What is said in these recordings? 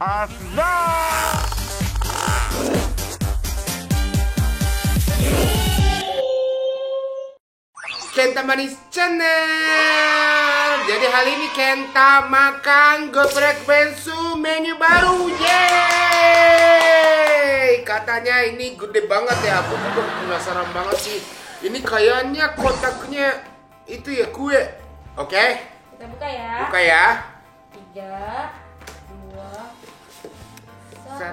Asda. Kenta Manis Channel. Jadi hari ini Kenta makan geprek bensu menu baru. Yeay! Katanya ini gede banget ya. Aku juga penasaran banget sih. Ini kayaknya kotaknya itu ya kue. Oke? Kita buka ya. Buka ya. 3, 2, 1.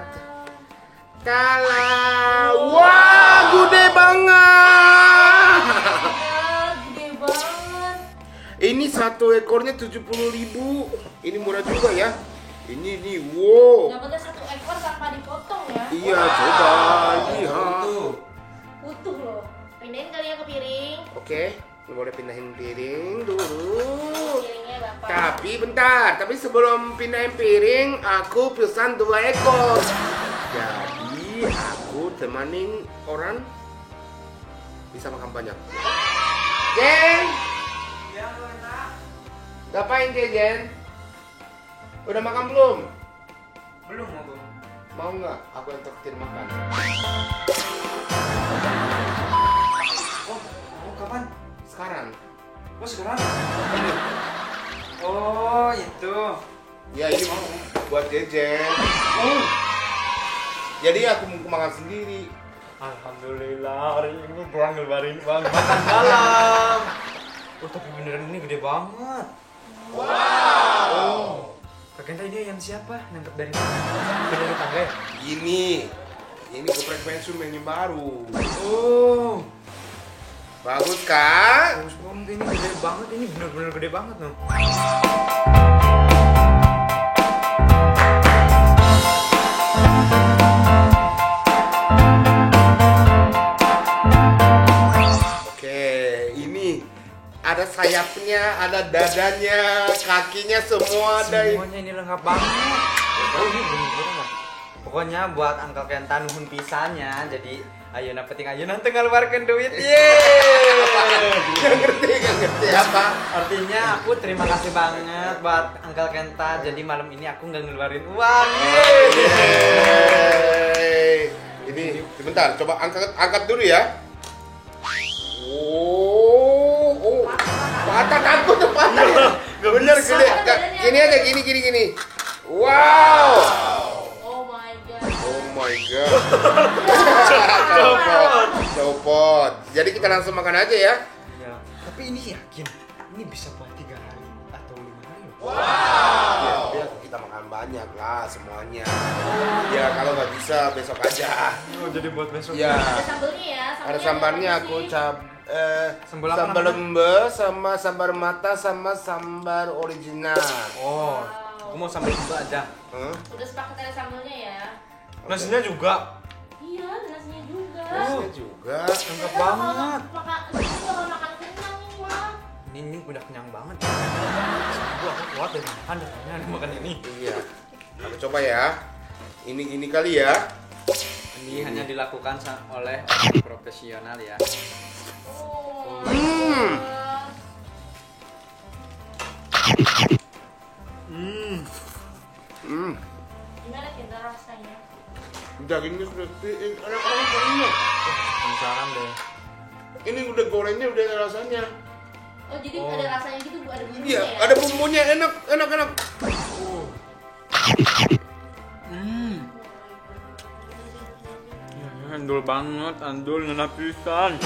Kalah. Wah, gede banget. Gede banget. Ini satu ekornya 70.000. Ini murah juga ya. Ini nih, wow. Dapatnya 1 ekor tanpa dipotong ya. Iya, coba lihat. Utuh loh. Pindahin kali ya ke piring. Oke, lu boleh pindahin piring dulu. Piringnya Bapak. Tapi bentar, tapi sebelum pindahin piring, aku pesan 2 ekor. Jadi aku temanin orang bisa makan banyak. Jen, ngapain dia Jen? Udah makan belum? Belum aku. Mau nggak? Aku yang traktir makan. Oh, kapan? Sekarang. Oh, sekarang? Oh, itu. Ya ini buat Jejen. Jadi aku mau makan sendiri. Alhamdulillah, hari ini gua ngeluarin uang makan malam. Oh, tapi beneran ini gede banget. Wow. Kak Kenta ini yang siapa? Nangkep dari tangga ya? Ini geprek bensu menu baru. Oh. Bagus kan? Bagus banget, ini gede banget, ini bener-bener gede banget loh. Ada sayapnya, ada dadanya, kakinya semua ada. Semuanya ini lengkap banget. Oh, ini bener-bener lah. Pokoknya buat Uncle Kenta nuhun pisannya. Jadi ayeuna penting ayeuna teu ngaluarkeun duit. Yeay. Gak ngerti apa. Artinya aku terima kasih banget buat Uncle Kenta. Jadi malam ini aku nggak ngeluarin uang. Yeay. Ini sebentar, coba angkat dulu ya. Patah takut tuh patah. Gak bener gede. Gini aja gini. Wow. Oh my god. Oh my god. Copot. Jadi kita langsung makan aja ya. Ya. Tapi ini yakin ini bisa buat 3 hari atau 5 hari. Wow. Ya, kita makan banyak lah semuanya. Ya kalau nggak bisa besok aja. Oh, jadi buat besok. Ya. Ada sambelnya ya. Ada sambarnya aku Sambal apa sambal namanya? lembe sama sambar mata sama sambar original. Oh, aku mau sambal juga aja. Udah sepakat ada sambelnya ya. Nasinya juga. Iya, ada nasinya juga. Nasinya juga. Lengkap banget. Ini bakal makan kenyang ini mah. Ini udah kenyang banget. Seminggu aku kuat dari makan makan ini. Iya. Aku coba ya. Ini kali ya. Ini hanya dilakukan oleh orang profesional ya. Oh. Gimana kita rasanya? Dagingnya sudah enak. Penasaran deh. Ini udah gorengnya udah ada rasanya. Oh, jadi ada rasanya gitu, Bu, ada bumbunya Iya, ya? ada bumbunya enak. Andul banget, andul ngena pisan.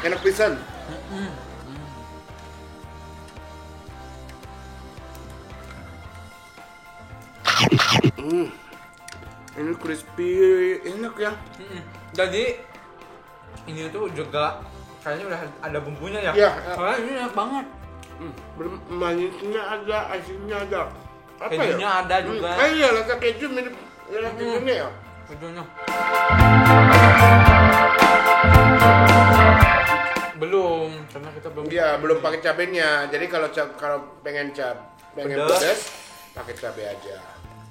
Enak pisan. Ini crispy, enak ya. Jadi ini tuh juga kayaknya udah ada bumbunya ya. Iya. Soalnya ini enak banget. Manisnya ada, asinnya ada. Apa Kejunya ya? ada juga. Iya, rasa keju mirip kejunya ya. Kejunya. Belum, karena kita belum. Iya, belum pakai cabenya. Jadi kalau pengen pedes, pakai cabe aja.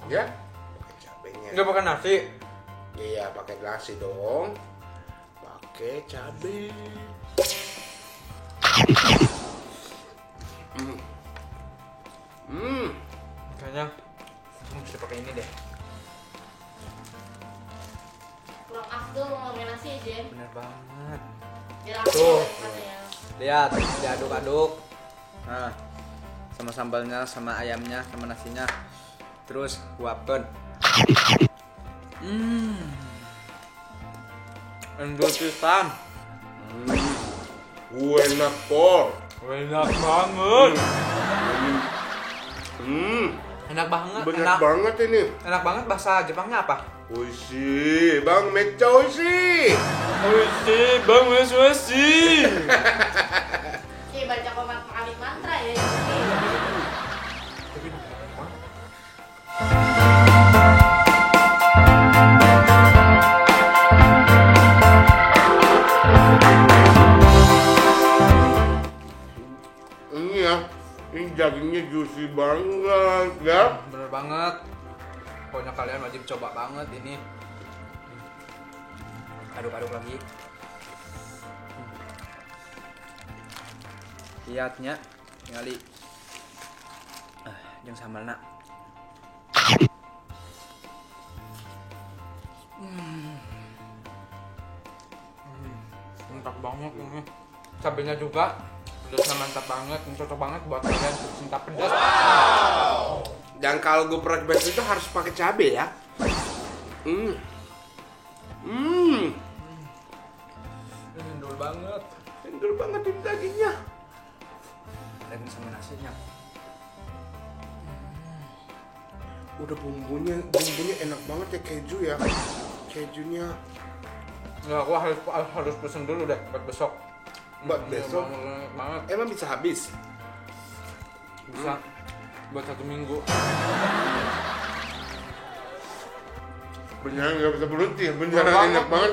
Ya? Pakai cabenya. Enggak makan nasi. Iya, pakai nasi dong. Pakai cabe. Kayaknya aku mesti pakai deh. Kurang afdol ngomongin nasi ya, Jen. Bener banget. Biar aku Tuh. katanya. Lihat, diaduk-aduk. Nah, sama sambalnya, sama ayamnya, sama nasinya. Terus kuapkan. Endul pisan. Enak por. Enak banget. Enak banget. Banyak banget ini. Enak banget. Bahasa Jepangnya apa? Oishi, bang, mecha oishi. Oishi, bang, oishi. Oke, baca komik mantra ya. Ini ya, ini dagingnya juicy banget ya. Bener banget. Pokoknya kalian wajib coba banget ini. Aduk-aduk lagi. Lihatnya, ngali. Yang sambalna. Mantap banget ini. Cabenya juga pedasnya mantap banget, ini cocok banget buat kalian pecinta pedas. Dan kalau geprek bensu itu harus pakai cabai ya. Endul banget. Endul banget ini dagingnya. Daging sama nasinya. Udah bumbunya enak banget ya, keju ya. Kejunya. Nggak, aku harus pesen dulu deh buat besok. Buat besok? Banget. Emang bisa habis? Bisa buat 1 minggu. Beneran nggak bisa berhenti, beneran enak banget.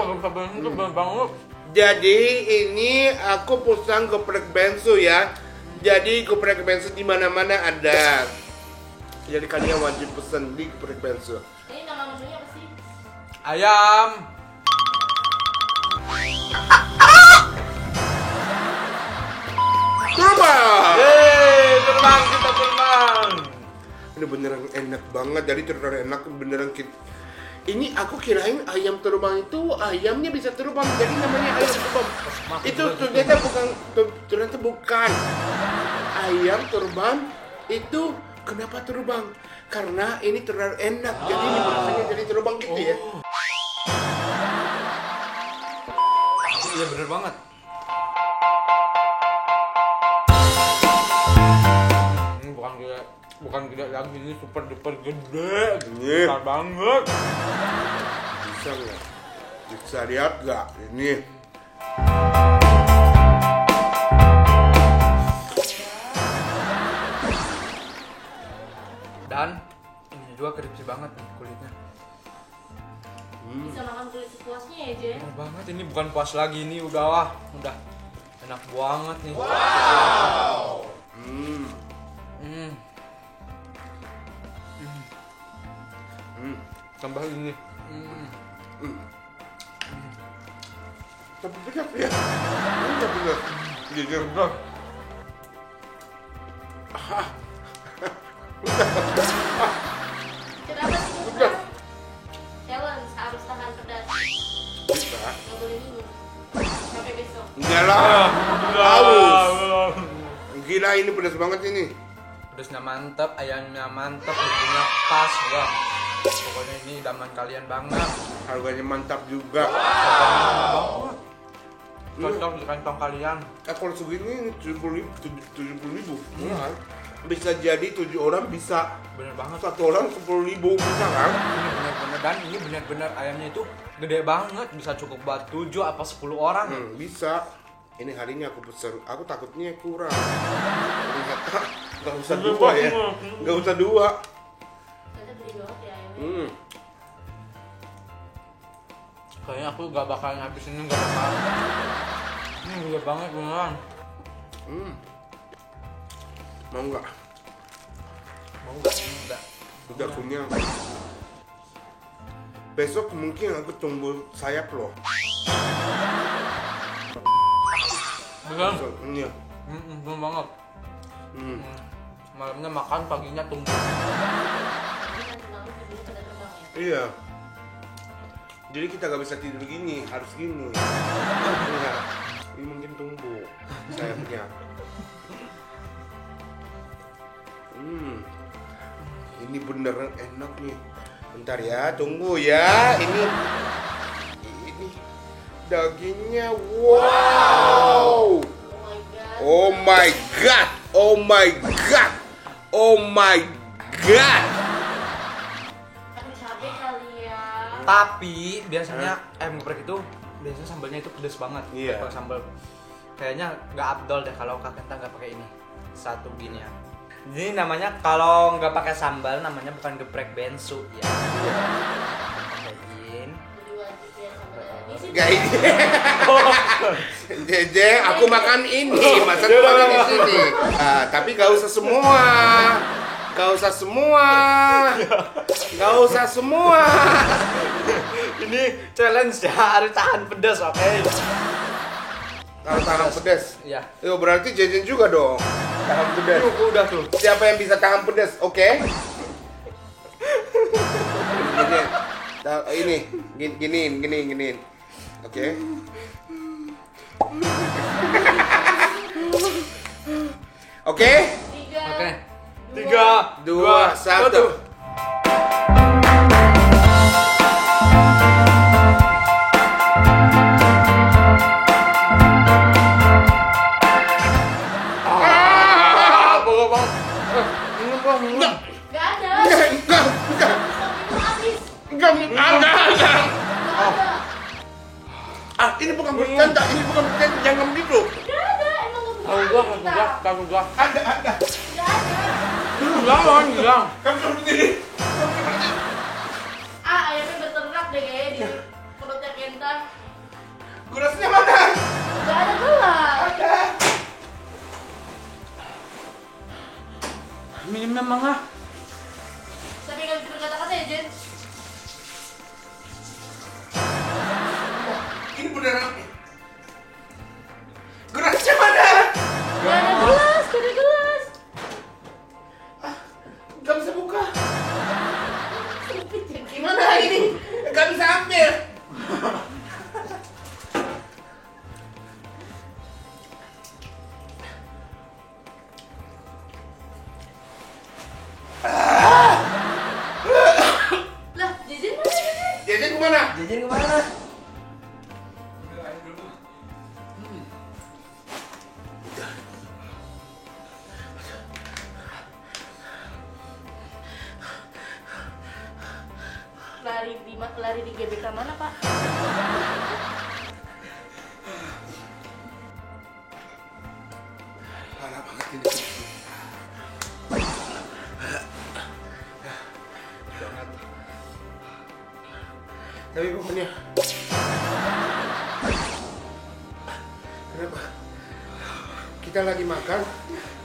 Bener banget. Jadi ini aku pesan geprek bensu ya. Jadi geprek bensu di mana-mana ada. Jadi kalian wajib pesan di geprek bensu. Ini nama menunya apa sih? Ayam. Terbang! Terbang, kita terbang. Ini beneran enak banget. Jadi terbang enak beneran ini aku kirain ayam terbang itu ayamnya bisa terbang, jadi namanya ayam terbang. Itu ternyata bukan. Ayam terbang itu kenapa terbang? Karena ini terlalu enak, jadi ini rasanya jadi terbang gitu ya. Iya bener banget. Ini bukan gede lagi, ini super duper gede. Besar banget. Bisa nggak? Bisa lihat nggak? Ini. Dan ini juga crispy banget nih kulitnya. Bisa makan kulit sepuasnya ya, Jen. Bener banget, ini bukan puas lagi, ini udah enak banget nih. Tambah ini. Tapi benar ya. Enggak benar. Jujur. Kenapa sih bukan? Challenge harus tahan pedas. Bisa. Nggak boleh minum. Sampai besok. Enggak lah. Haus. Gila ini pedas banget ini. Pedasnya mantep, ayamnya mantep, bumbunya pas, wah. Pokoknya ini idaman kalian banget. Harganya mantap juga. Cocok di kantong kalian. Kalau segini 70.000. Murah. Bisa jadi 7 orang bisa. Bener banget. 1 orang 10.000 bisa kan? Ini bener-bener, dan ini bener-bener ayamnya itu gede banget, bisa cukup buat 7 apa 10 orang. Bisa. Ini harinya aku pesan. Aku takutnya kurang. Ternyata nggak usah 2 ya. Nggak usah 2. Ternyata gede banget ya ayamnya. Kayaknya aku gak bakalan habis ini, gak bakal. Ini gede banget beneran. Mau nggak? Mau nggak? Enggak. Udah punya. Besok mungkin aku tunggu sayap loh. Beneran? Iya. Bener banget. Malamnya makan, paginya tunggu. Ini nanti malam dulu pedas Iya. Jadi kita gak bisa tidur gini, harus gini. Iya. Ini mungkin tumbuh sayapnya. Ini beneran enak nih. Bentar ya, tunggu ya. Ini dagingnya, wow. Oh my god. Oh my god. Oh my god. Oh my god. Aduh cabai kali ya. Tapi biasanya ayam geprek itu biasanya sambalnya itu pedes banget. Iya. Kalau sambal kayaknya nggak abdol deh kalau Kak Kenta nggak pakai ini. Satu gini ya. Jadi namanya kalau nggak pakai sambal namanya bukan geprek bensu ya. Pakein. Jadi wajib ya sambalnya. Ini sih. Gak ini. Jeje, aku makan ini, masa aku makan di sini. Ah, tapi gak usah semua. Gak usah semua. Gak usah semua. Ini challenge ya, harus tahan pedas, oke? Kalau tahan pedas. Iya. Yo, berarti Jejen juga dong. Tahan pedas. Udah tuh. Siapa yang bisa tahan pedas? Oke. Ini, giniin. Oke. Oke. 3, 2, 1. Enggak ada. Enggak. Habis. Enggak ada. Enggak ada. Ah, ini bukan bercanda, jangan gitu. Enggak ada. Emang enggak punya Kamu gua. Ada. Enggak ada. Jangan, jangan. Kamu berdiri. Ayamnya berternak deh kayaknya di perutnya Kenta. Gelasnya mana? Enggak ada gelas. Ada. Minumnya mangga. Tapi nggak bisa berkata-kata ya, Jen. Ini beneran. Gelasnya mana? Gak ada gelas, gak ada gelas. Gak bisa buka. Sempit ya, gimana ini? Gak bisa ambil. Lah, Jejen mana Jejen? Jejen kemana? Jajan kemana? Lari di GBK mana, Pak? Parah banget ini. Tapi pokoknya kenapa kita lagi makan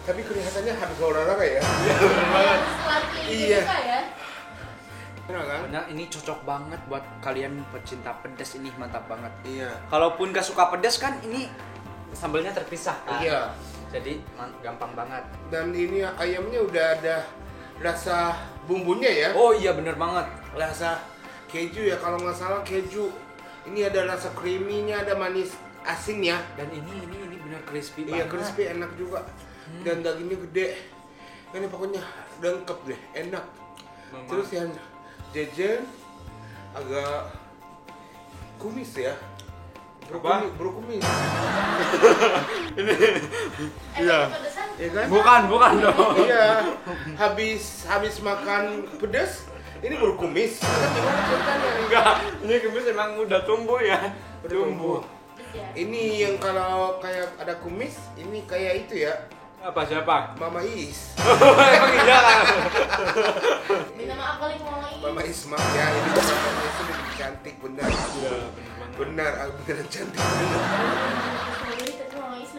tapi kelihatannya habis olahraga ya? Lari di Iya. GBK ya? Benar kan? Benar, ini cocok banget buat kalian pecinta pedas, ini mantap banget. Iya. Kalaupun gak suka pedas kan ini sambalnya terpisah kan? Iya. Jadi gampang banget. Dan ini ayamnya udah ada rasa bumbunya ya? Oh iya bener banget. Rasa keju ya, kalau nggak salah keju. Ini ada rasa creamy-nya, ada manis asinnya. Dan ini bener crispy Iya, banget. crispy, enak juga. Dan dagingnya gede. Ini pokoknya lengkap deh, enak. Memang. Terus yang Jejen agak kumis ya. Berkumis. Emang kepedesan? Ya kan? Bukan dong. Iya. Habis makan pedas, ini berkumis. Kan gimana ceritanya? Enggak, ini kumis emang udah tumbuh ya. Udah tumbuh. Pedes ya? Ini yang kalau kayak ada kumis, ini kayak itu ya, Apa siapa? Mama Is. Emang iya kan? Minta maaf kali mau lagi. Mama Is, maaf ya, ini Mama Is lebih cantik benar. Iya, Benar, beneran cantik.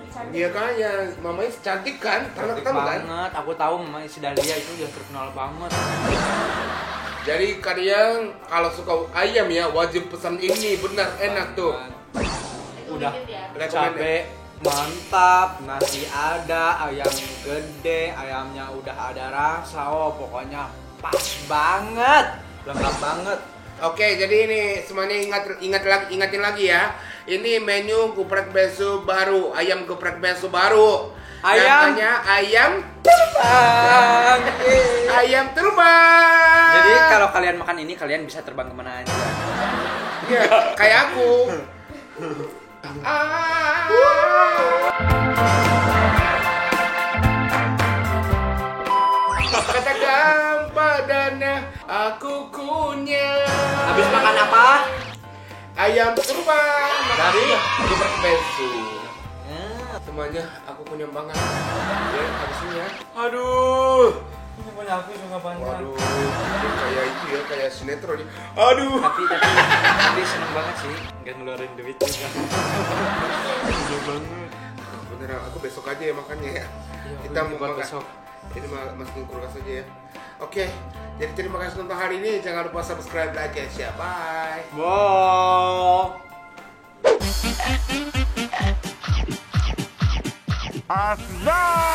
Cantik. Iya kan ya, Mama Is cantik kan? Anak tahu kan? banget. Aku tahu Mama Isi Dahlia itu udah terkenal banget. Jadi kalian kalau suka ayam ya wajib pesan ini, benar enak tuh. Udah. Ya. Cabe mantap, nasi ada, ayam gede, ayamnya udah ada rasa, oh pokoknya pas banget. Lengkap banget. Oke, jadi ini semuanya ingatin lagi ya. Ini menu geprek beso baru, ayam geprek beso baru. Namanya ayam terbang. Ayam terbang. Jadi kalau kalian makan ini kalian bisa terbang kemana aja. Ya, kayak aku. Katakan padanya aku kunyah. Habis makan apa? Ayam terbang. Dari geprek beso. Semuanya aku punya banget. Ya, habisnya. Aduh. Ini punya aku juga banyak. Waduh, ini kayak itu ya, kayak sinetron ya. Aduh. Tapi seneng banget sih nggak ngeluarin duit juga. Seneng banget. Beneran, aku besok aja ya makannya ya. Kita mau makan besok. Ini masukin kulkas aja ya. Oke, jadi terima kasih untuk hari ini. Jangan lupa subscribe, like, and share. Bye. Wow. Asna.